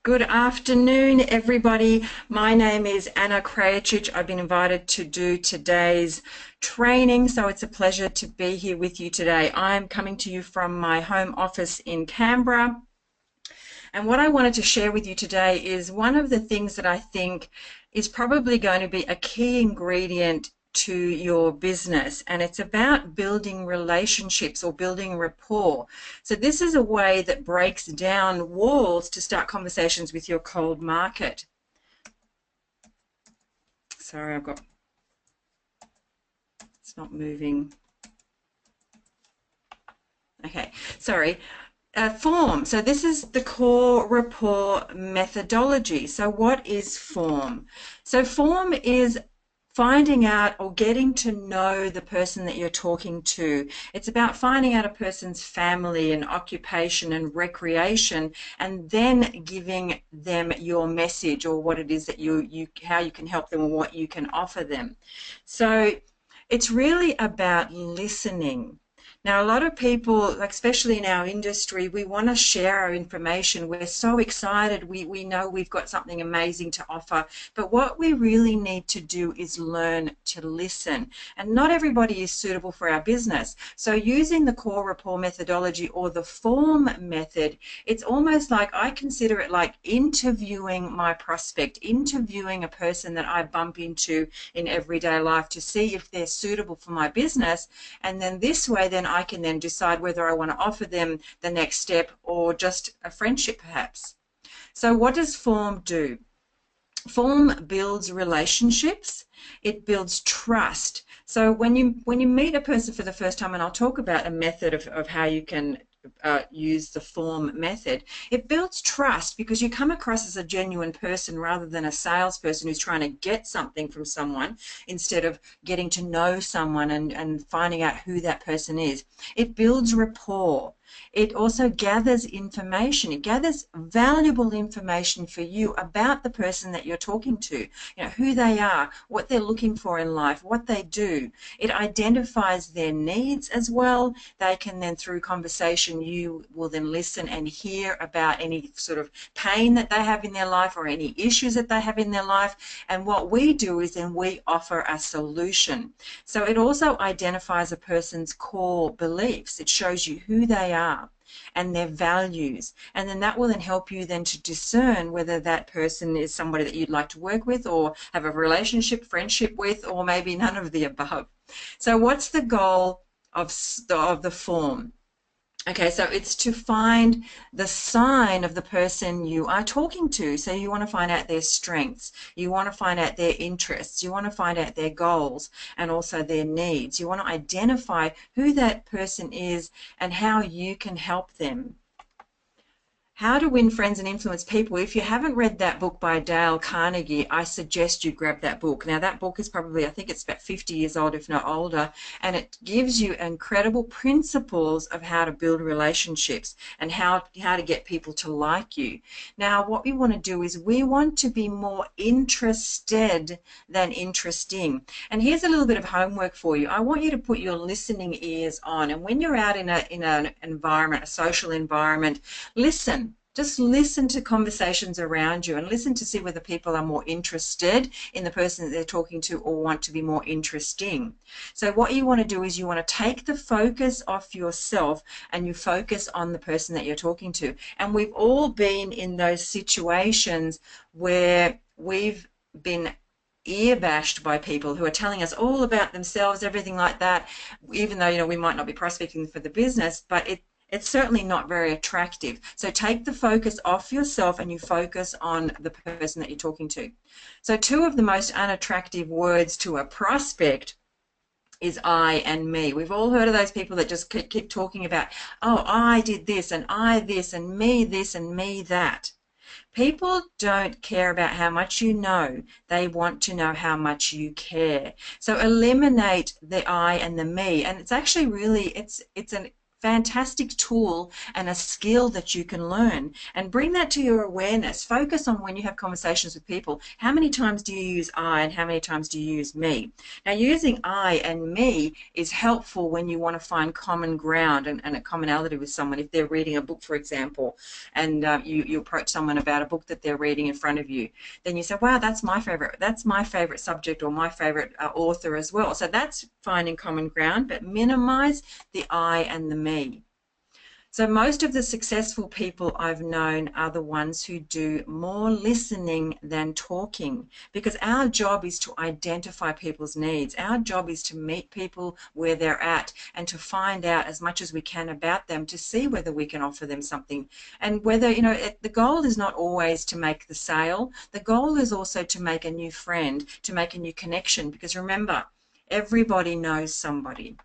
Good afternoon, everybody. My name is Anna Krajicic. I've been invited to do today's training, so it's a pleasure to be here with you today. I'm coming to you from my home office in Canberra, and what I wanted to share with you today is one of the things that I think is probably going to be a key ingredient to your business, and it's about building relationships or building rapport. So this is a way that breaks down walls to start conversations with your cold market. Sorry, it's not moving. Okay, sorry. Form. So this is the core rapport methodology. So what is form? So form is finding out or getting to know the person that you're talking to. It's about finding out a person's family and occupation and recreation, and then giving them your message or what it is that how you can help them or what you can offer them. So it's really about listening. Now, a lot of people, especially in our industry, we want to share our information. We're so excited. We know we've got something amazing to offer. But what we really need to do is learn to listen. And not everybody is suitable for our business. So using the core rapport methodology or the form method, it's almost like I consider it like interviewing my prospect, interviewing a person that I bump into in everyday life to see if they're suitable for my business. And then this way, then I can then decide whether I want to offer them the next step or just a friendship perhaps. So what does form do? Form builds relationships. It builds trust. So when you meet a person for the first time, and I'll talk about a method of how you can use the form method, it builds trust because you come across as a genuine person rather than a salesperson who's trying to get something from someone instead of getting to know someone and finding out who that person is. It builds rapport. It also gathers information. It gathers valuable information for you about the person that you're talking to, who they are, what they're looking for in life, what they do. It identifies their needs as well. They can then, through conversation, you will then listen and hear about any sort of pain that they have in their life or any issues that they have in their life. And what we do is then we offer a solution. So it also identifies a person's core beliefs. It shows you who they are and their values, and then that will then help you then to discern whether that person is somebody that you'd like to work with or have a relationship, friendship with, or maybe none of the above. So what's the goal of the form? Okay, so it's to find the sign of the person you are talking to. So you want to find out their strengths, you want to find out their interests, you want to find out their goals and also their needs. You want to identify who that person is and how you can help them. How to Win Friends and Influence People. If you haven't read that book by Dale Carnegie, I suggest you grab that book. Now, that book is probably, I think it's about 50 years old, if not older, and it gives you incredible principles of how to build relationships and how to get people to like you. Now, what we want to do is we want to be more interested than interesting. And here's a little bit of homework for you. I want you to put your listening ears on, and when you're out in an environment, a social environment, listen. Just listen to conversations around you and listen to see whether people are more interested in the person that they're talking to or want to be more interesting. So what you want to do is you want to take the focus off yourself and you focus on the person that you're talking to. And we've all been in those situations where we've been ear bashed by people who are telling us all about themselves, everything like that, even though we might not be prospecting for the business, but it's certainly not very attractive. So take the focus off yourself and you focus on the person that you're talking to. So two of the most unattractive words to a prospect is I and me. We've all heard of those people that just keep talking about, oh, I did this and I this and me this and me that. People don't care about how much you know. They want to know how much you care. So eliminate the I and the me. And it's actually really, it's an fantastic tool and a skill that you can learn, and bring that to your awareness. Focus on when you have conversations with people, how many times do you use I and how many times do you use me? Now, using I and me is helpful when you want to find common ground and a commonality with someone. If they're reading a book, for example, and you approach someone about a book that they're reading in front of you, then you say, wow, that's my favorite subject, or my favorite author as well. So that's finding common ground, but minimize the I and the me. So most of the successful people I've known are the ones who do more listening than talking, because our job is to identify people's needs. Our job is to meet people where they're at and to find out as much as we can about them, to see whether we can offer them something, and whether, the goal is not always to make the sale. The goal is also to make a new friend, to make a new connection, because remember, everybody knows somebody.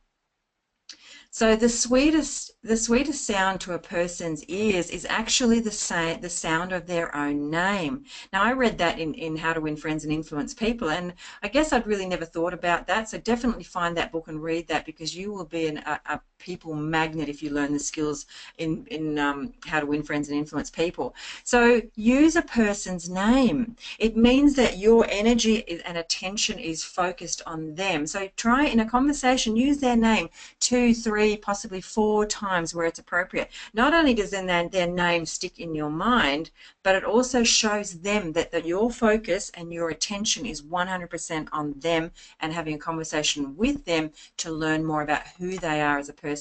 So the sweetest sound to a person's ears is actually the sound of their own name. Now, I read that in How to Win Friends and Influence People, and I guess I'd really never thought about that. So definitely find that book and read that, because you will be a people magnet if you learn the skills in How to Win Friends and Influence People. So use a person's name. It means that your energy and attention is focused on them. So try in a conversation, use their name 2, 3, possibly 4 times where it's appropriate. Not only does then their name stick in your mind, but it also shows them that your focus and your attention is 100% on them, and having a conversation with them to learn more about who they are as a person.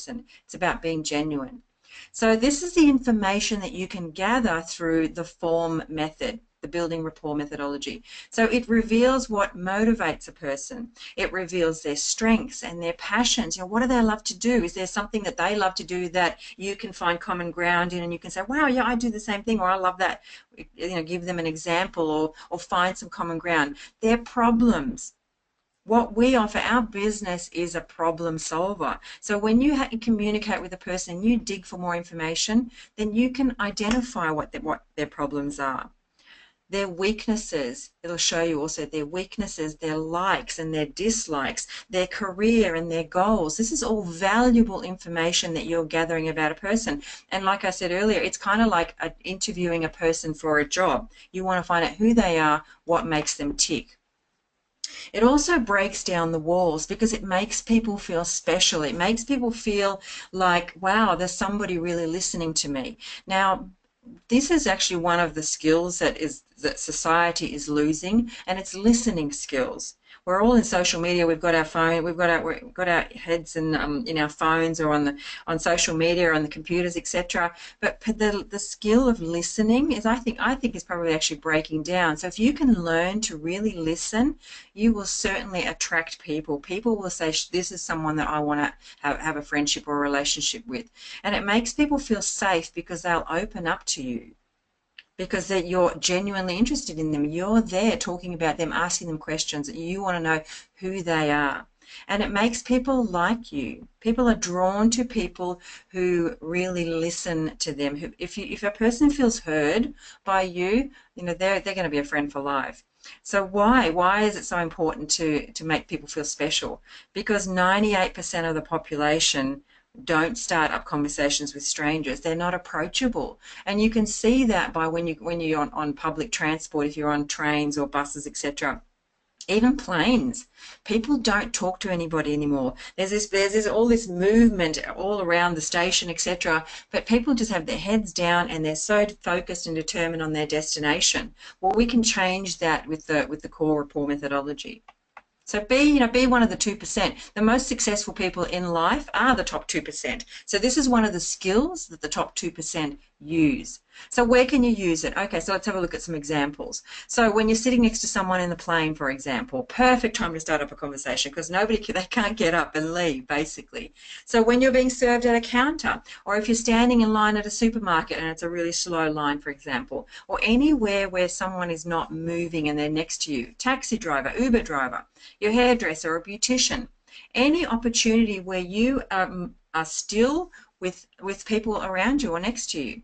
It's about being genuine. So this is the information that you can gather through the FORM method, the building rapport methodology. So it reveals what motivates a person. It reveals their strengths and their passions. What do they love to do? Is there something that they love to do that you can find common ground in, and you can say, wow, yeah, I do the same thing, or I love that. Give them an example, or find some common ground. Their problems. What we offer, our business is a problem solver. So when you communicate with a person, you dig for more information, then you can identify what their problems are. Their weaknesses, it'll show you also their weaknesses, their likes and their dislikes, their career and their goals. This is all valuable information that you're gathering about a person. And like I said earlier, it's kind of like interviewing a person for a job. You want to find out who they are, what makes them tick. It also breaks down the walls, because it makes people feel special. It makes people feel like, wow, there's somebody really listening to me. Now, this is actually one of the skills that society is losing, and it's listening skills. We're all in social media. We've got our phone. We've got our heads in our phones, or on social media, or on the computers, etc. But the skill of listening is, I think, is probably actually breaking down. So if you can learn to really listen, you will certainly attract people. People will say, this is someone that I want to have a friendship or a relationship with, and it makes people feel safe, because they'll open up to you, because that you're genuinely interested in them. You're there talking about them, asking them questions. You want to know who they are. And it makes people like you. People are drawn to people who really listen to them. If a person feels heard by you, they're going to be a friend for life. So why is it so important to make people feel special? Because 98% of the population don't start up conversations with strangers. They're not approachable, and you can see that by when you're on public transport, if you're on trains or buses, etc. Even planes, people don't talk to anybody anymore. There's all this movement all around the station, etc. But people just have their heads down, and they're so focused and determined on their destination. Well, we can change that with the core rapport methodology. So be one of the 2%. The most successful people in life are the top 2%. So this is one of the skills that the top 2% use. So where can you use it? Okay, so let's have a look at some examples. So when you're sitting next to someone in the plane, for example, perfect time to start up a conversation, because they can't get up and leave, basically. So when you're being served at a counter, or if you're standing in line at a supermarket and it's a really slow line, for example, or anywhere where someone is not moving and they're next to you, taxi driver, Uber driver, your hairdresser or beautician, any opportunity where you are still with people around you or next to you.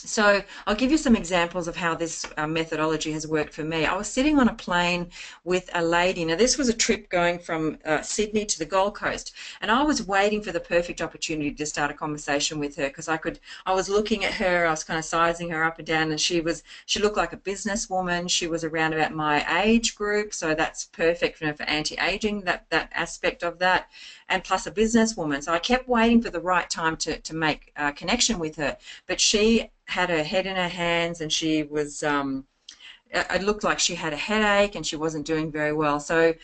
So I'll give you some examples of how this methodology has worked for me. I was sitting on a plane with a lady. Now, this was a trip going from Sydney to the Gold Coast, and I was waiting for the perfect opportunity to start a conversation with her because I was looking at her, I was kind of sizing her up and down, and she looked like a businesswoman. She was around about my age group, so that's perfect, for anti-aging, that aspect of that, and plus a businesswoman. So I kept waiting for the right time to make a connection with her, but she had her head in her hands, and she was it looked like she had a headache and she wasn't doing very well. So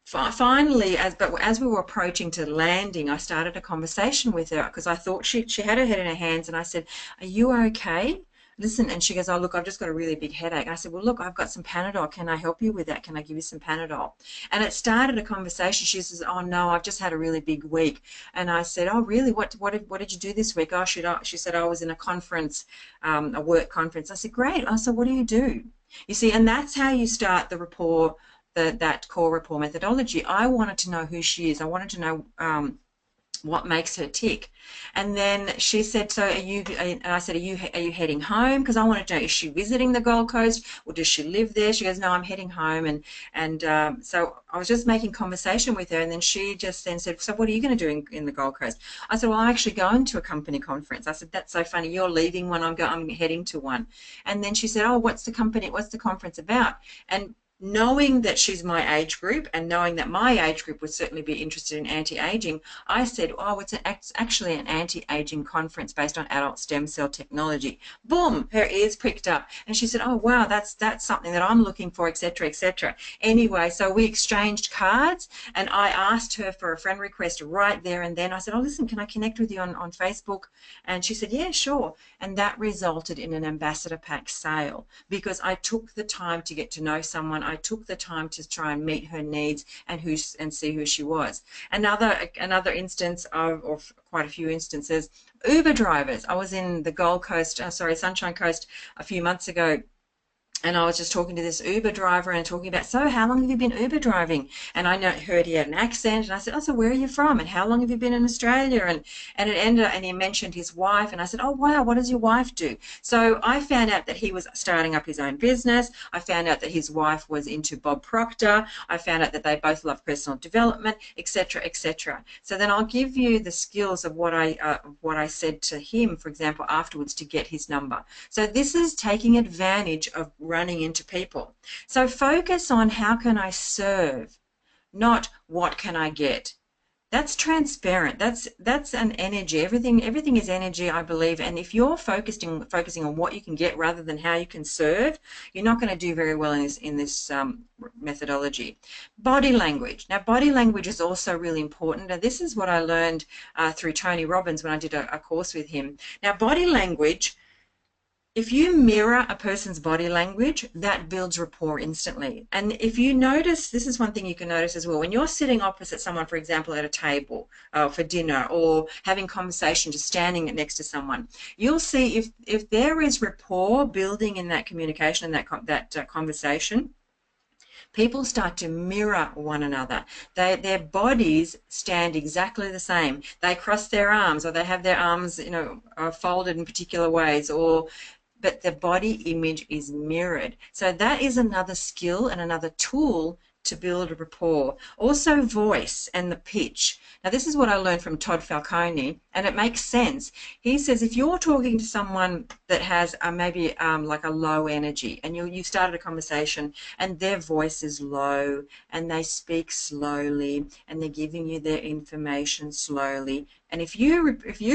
finally, as we were approaching to landing, I started a conversation with her because I thought she had her head in her hands, and I said, "Are you okay? Listen," and she goes, "Oh, look, I've just got a really big headache." And I said, "Well, look, I've got some Panadol. Can I help you with that? Can I give you some Panadol?" And it started a conversation. She says, "Oh no, I've just had a really big week." And I said, "Oh really? What did you do this week?" "Oh," she said, "I was in a conference, a work conference." I said, "Great." I said, "What do you do?" You see, and that's how you start the rapport, that core rapport methodology. I wanted to know who she is. I wanted to know what makes her tick. And then she said, "So are you?" And I said, "Are you heading home?" Because I wanted to know, is she visiting the Gold Coast or does she live there? She goes, "No, I'm heading home." And so I was just making conversation with her, and then she just then said, "So what are you going to do in the Gold Coast?" I said, "Well, I'm actually going to a company conference." I said, "That's so funny. You're leaving one. I'm heading to one." And then she said, "Oh, what's the conference about?" And knowing that she's my age group and knowing that my age group would certainly be interested in anti-aging, I said, "Oh, it's actually an anti-aging conference based on adult stem cell technology." Boom, her ears pricked up, and she said, "Oh wow, that's something that I'm looking for," etc., etc. Anyway, so we exchanged cards, and I asked her for a friend request right there and then. I said, "Oh, listen, can I connect with you on Facebook?" And she said, "Yeah, sure." And that resulted in an ambassador pack sale because I took the time to get to know someone. I took the time to try and meet her needs and see who she was. Another instance of, or quite a few instances, Uber drivers. I was in the Sunshine Coast a few months ago, and I was just talking to this Uber driver and talking about, "So how long have you been Uber driving?" And I heard he had an accent, and I said, "Oh, so where are you from? And how long have you been in Australia?" And he mentioned his wife, and I said, "Oh wow, what does your wife do?" So I found out that he was starting up his own business. I found out that his wife was into Bob Proctor. I found out that they both love personal development, etc., etc. So then I'll give you the skills of what I said to him, for example, afterwards to get his number. So this is taking advantage of running into people. So focus on how can I serve, not what can I get. That's transparent. That's an energy. Everything is energy, I believe. And if you're focusing on what you can get rather than how you can serve, you're not going to do very well in this methodology. Body language. Now, body language is also really important. And this is what I learned through Tony Robbins when I did a course with him. Now, body language, if you mirror a person's body language, that builds rapport instantly. And if you notice, this is one thing you can notice as well, when you're sitting opposite someone, for example, at a table for dinner or having conversation, just standing next to someone, you'll see if there is rapport building in that communication and that conversation, people start to mirror one another. Their bodies stand exactly the same. They cross their arms, or they have their arms, folded in particular ways, but the body image is mirrored. So that is another skill and another tool to build a rapport. Also, voice and the pitch. Now, this is what I learned from Todd Falcone, and it makes sense. He says if you're talking to someone that has maybe like a low energy, and you started a conversation, and their voice is low, and they speak slowly, and they're giving you their information slowly, and if you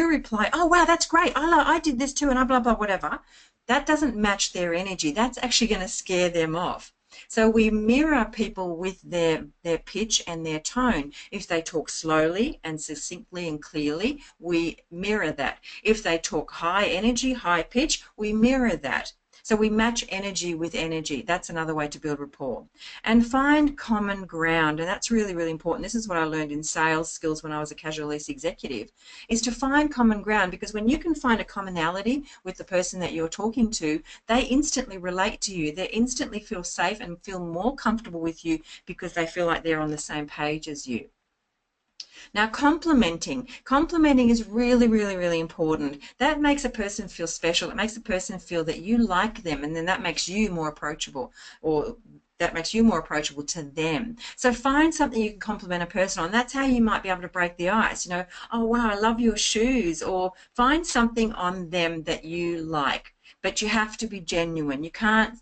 reply, "Oh wow, that's great, I did this too," and I blah blah whatever, that doesn't match their energy. That's actually going to scare them off. So we mirror people with their pitch and their tone. If they talk slowly and succinctly and clearly, we mirror that. If they talk high energy, high pitch, we mirror that. So we match energy with energy. That's another way to build rapport. And find common ground. And that's really, really important. This is what I learned in sales skills when I was a casual lease executive, is to find common ground, because when you can find a commonality with the person that you're talking to, they instantly relate to you. They instantly feel safe and feel more comfortable with you because they feel like they're on the same page as you. Now, complimenting. Complimenting is really, really, really important. That makes a person feel special. It makes a person feel that you like them, and then that makes you more approachable, or that makes you more approachable to them. So find something you can compliment a person on. That's how you might be able to break the ice. You know, oh, wow, I love your shoes. Or find something on them that you like. But you have to be genuine. You can't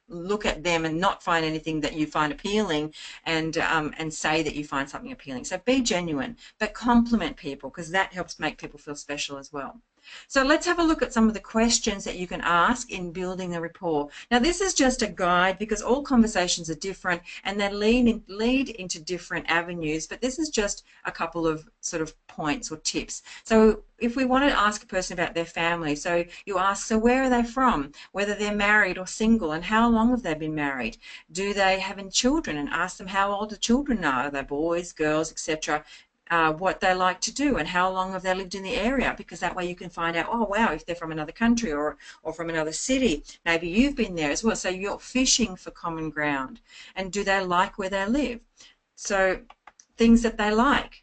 look at them and not find anything that you find appealing, and say that you find something appealing. So be genuine, but compliment people, because that helps make people feel special as well. So let's have a look at some of the questions that you can ask in building a rapport. Now, this is just a guide because all conversations are different and they lead into different avenues, but this is just a couple of sort of points or tips. So if we want to ask a person about their family, so you ask, so where are they from, whether they're married or single, and how long have they been married? Do they have any children? And ask them how old the children are they boys, girls, etc. What they like to do and how long have they lived in the area, because that way you can find out, oh wow, if they're from another country or from another city, maybe you've been there as well. So you're fishing for common ground. And do they like where they live? So things that they like.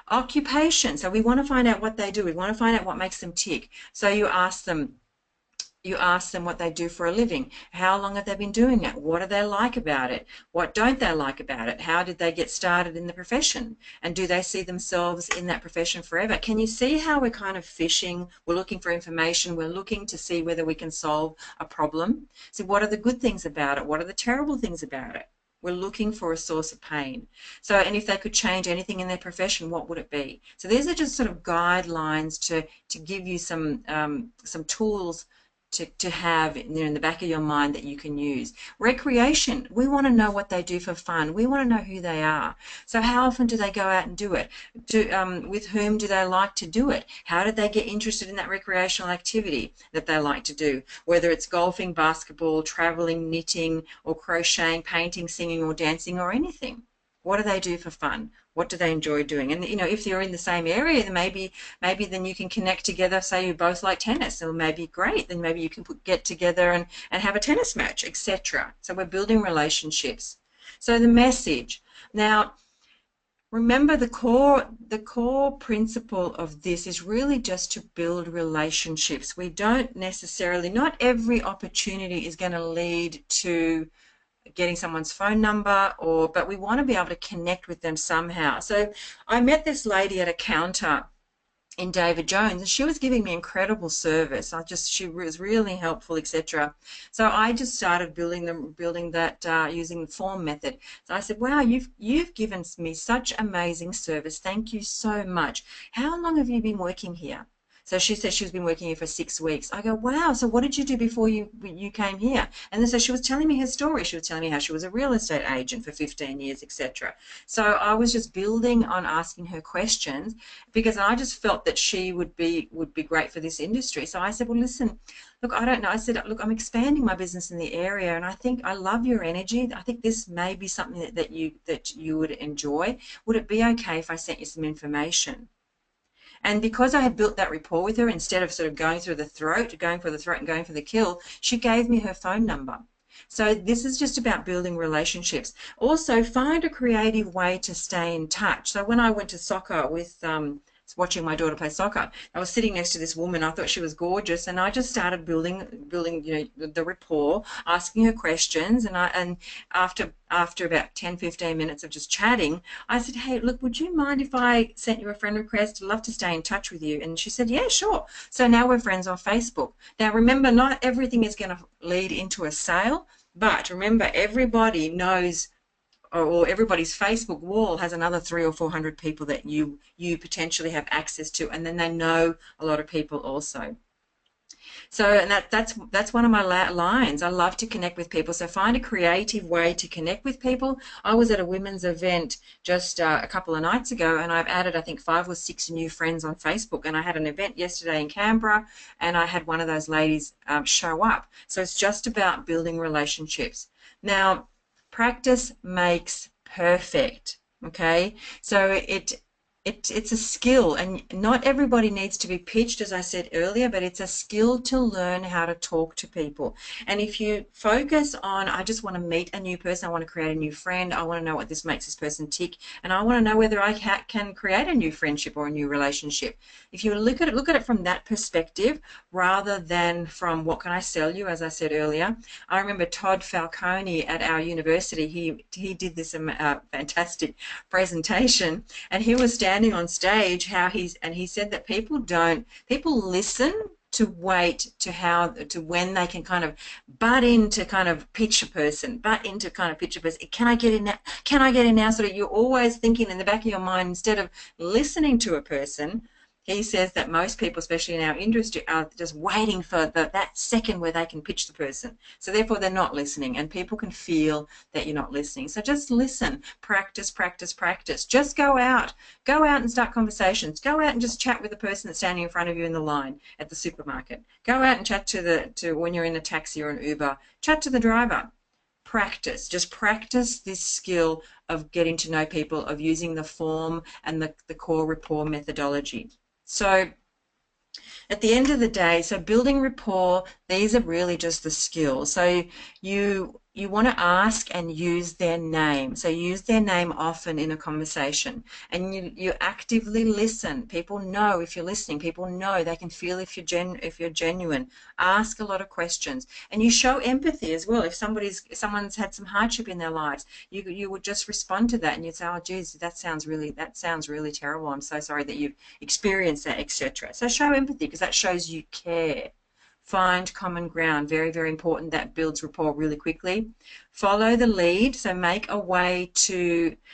Occupation. So we want to find out what they do. We want to find out what makes them tick. So you ask them what they do for a living. How long have they been doing it? What do they like about it? What don't they like about it? How did they get started in the profession? And do they see themselves in that profession forever? Can you see how we're kind of fishing? We're looking for information. We're looking to see whether we can solve a problem. So what are the good things about it? What are the terrible things about it? We're looking for a source of pain. So, and if they could change anything in their profession, what would it be? So these are just sort of guidelines to give you some tools to have in the back of your mind that you can use. Recreation, we want to know what they do for fun. We want to know who they are. So how often do they go out and do it? With whom do they like to do it? How did they get interested in that recreational activity that they like to do? Whether it's golfing, basketball, traveling, knitting, or crocheting, painting, singing, or dancing, or anything. What do they do for fun? What do they enjoy doing? And, you know, if you're in the same area, then maybe then you can connect together. Say you both like tennis, or maybe great, then maybe you can get together and have a tennis match, etc. So we're building relationships. So the message. Now, remember the core principle of this is really just to build relationships. We don't necessarily, not every opportunity is going to lead to getting someone's phone number, but we want to be able to connect with them somehow. So I met this lady at a counter in David Jones, and she was giving me incredible service. She was really helpful, etc. So I just started building that using the form method. So I said, wow, you've given me such amazing service. Thank you so much. How long have you been working here? So she said she's been working here for 6 weeks. I go, wow, so what did you do before you came here? And then so she was telling me her story. She was telling me how she was a real estate agent for 15 years, etc. So I was just building on asking her questions because I just felt that she would be great for this industry. So I said, well, listen, look, I don't know. I said, look, I'm expanding my business in the area, and I think I love your energy. I think this may be something that you would enjoy. Would it be okay if I sent you some information? And because I had built that rapport with her, instead of sort of going for the throat and going for the kill, she gave me her phone number. So this is just about building relationships. Also, find a creative way to stay in touch. So when I went to soccer with watching my daughter play soccer, I was sitting next to this woman. I thought she was gorgeous, and I just started building the rapport, asking her questions, and after about 10-15 minutes of just chatting, I said, hey, look, would you mind if I sent you a friend request? I'd love to stay in touch with you. And she said, yeah, sure. So now we're friends on Facebook. Now remember, not everything is going to lead into a sale, but remember, everybody knows, or everybody's Facebook wall has another 300 or 400 people that you potentially have access to, and then they know a lot of people also. So, and that's one of my lines. I love to connect with people. So find a creative way to connect with people. I was at a women's event just a couple of nights ago, and I've added, I think, 5 or 6 new friends on Facebook. And I had an event yesterday in Canberra, and I had one of those ladies show up. So it's just about building relationships. Now, practice makes perfect. Okay, so it's a skill, and not everybody needs to be pitched, as I said earlier, but it's a skill to learn how to talk to people. And if you focus on, I just want to meet a new person, I want to create a new friend, I want to know what this makes this person tick, and I want to know whether I can create a new friendship or a new relationship. If you look at it from that perspective, rather than from what can I sell you, as I said earlier. I remember Todd Falcone at our university, he did this fantastic presentation, and he was standing on stage and he said that people listen to wait to when they can kind of butt in to kind of pitch a person, can I get in now, can I get in now, sort of. You're always thinking in the back of your mind, instead of listening to a person. He says that most people, especially in our industry, are just waiting for that second where they can pitch the person. So therefore they're not listening, and people can feel that you're not listening. So just listen, practice, practice, practice. Just go out and start conversations. Go out and just chat with the person that's standing in front of you in the line at the supermarket. Go out and chat to when you're in a taxi or an Uber. Chat to the driver. Practice. Just practice this skill of getting to know people, of using the form and the core rapport methodology. So at the end of the day, so building rapport, these are really just the skills. So you want to ask and use their name. So use their name often in a conversation, and you actively listen. People know if you're listening. People know, they can feel if you're genuine. Ask a lot of questions, and you show empathy as well. If someone's had some hardship in their lives, you would just respond to that, and you'd say, oh geez, that sounds really terrible. I'm so sorry that you've experienced that, etc. So show empathy, because that shows you care. Find common ground, very, very important. That builds rapport really quickly. Follow the lead, so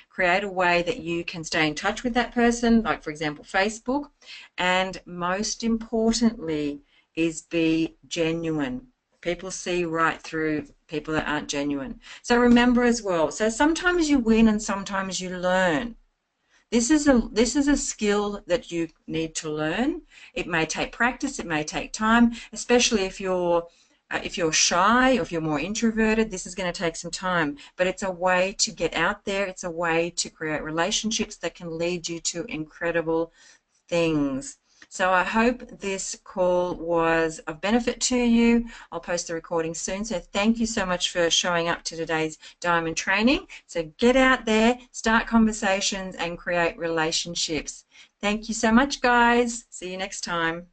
create a way that you can stay in touch with that person, like for example Facebook. And most importantly is be genuine. People see right through people that aren't genuine. So remember as well, so sometimes you win and sometimes you learn. This is a skill that you need to learn. It may take practice, it may take time, especially if you're shy or if you're more introverted. This is going to take some time, but it's a way to get out there. It's a way to create relationships that can lead you to incredible things. So I hope this call was of benefit to you. I'll post the recording soon. So thank you so much for showing up to today's Diamond training. So get out there, start conversations, and create relationships. Thank you so much, guys. See you next time.